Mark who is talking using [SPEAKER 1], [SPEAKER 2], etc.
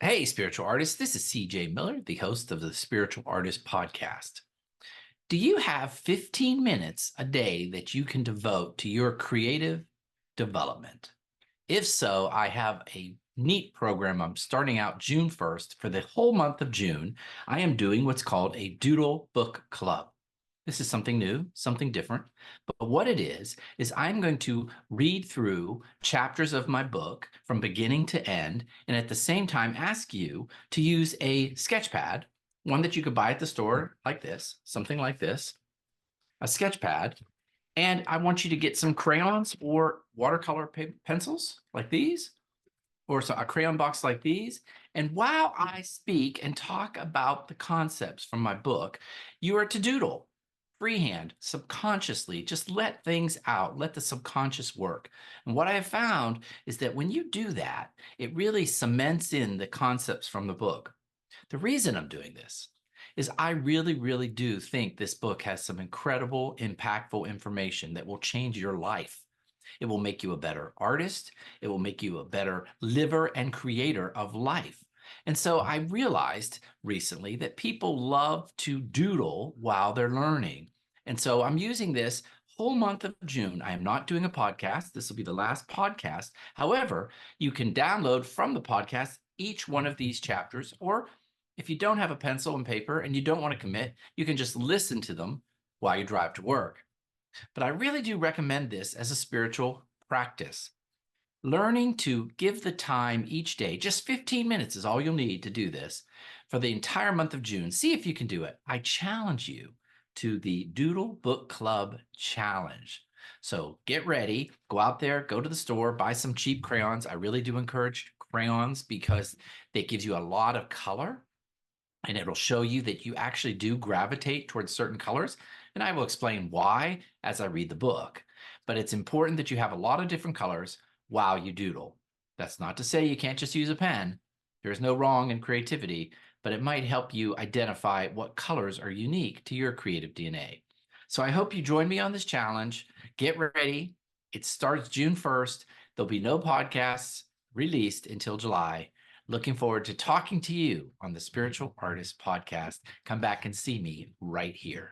[SPEAKER 1] Hey, spiritual artists, this is CJ Miller, the host of the Spiritual Artist Podcast. Do you have 15 minutes a day that you can devote to your creative development? If so, I have a neat program. I'm starting out June 1st. For the whole month of June, I am doing what's called a Doodle Book Club. This is something new, something different. But what it is I'm going to read through chapters of my book from beginning to end, and at the same time ask you to use a sketch pad, one that you could buy at the store like this, something like this, a sketch pad. And I want you to get some crayons or watercolor pencils like these, or a crayon box like these. And while I speak and talk about the concepts from my book, you are to doodle freehand, subconsciously. Just let things out, let the subconscious work. And what I have found is that when you do that, it really cements in the concepts from the book. The reason I'm doing this is I really, really do think this book has some incredible, impactful information that will change your life. It will make you a better artist. It will make you a better liver and creator of life. And so I realized recently that people love to doodle while they're learning. And so I'm using this whole month of June. I am not doing a podcast. This will be the last podcast. However, you can download from the podcast each one of these chapters, or if you don't have a pencil and paper and you don't want to commit, you can just listen to them while you drive to work. But I really do recommend this as a spiritual practice. Learning to give the time each day, just 15 minutes is all you'll need to do this for the entire month of June. See if you can do it. I challenge you to the Doodle Book Club Challenge. So get ready, go out there, go to the store, buy some cheap crayons. I really do encourage crayons because it gives you a lot of color, and it'll show you that you actually do gravitate towards certain colors. And I will explain why as I read the book. But it's important that you have a lot of different colors while you doodle. That's not to say you can't just use a pen. There's no wrong in creativity, but it might help you identify what colors are unique to your creative DNA. So I hope you join me on this challenge. Get ready. It starts June 1st. There'll be no podcasts released until July. Looking forward to talking to you on the Spiritual Artist Podcast. Come back and see me right here.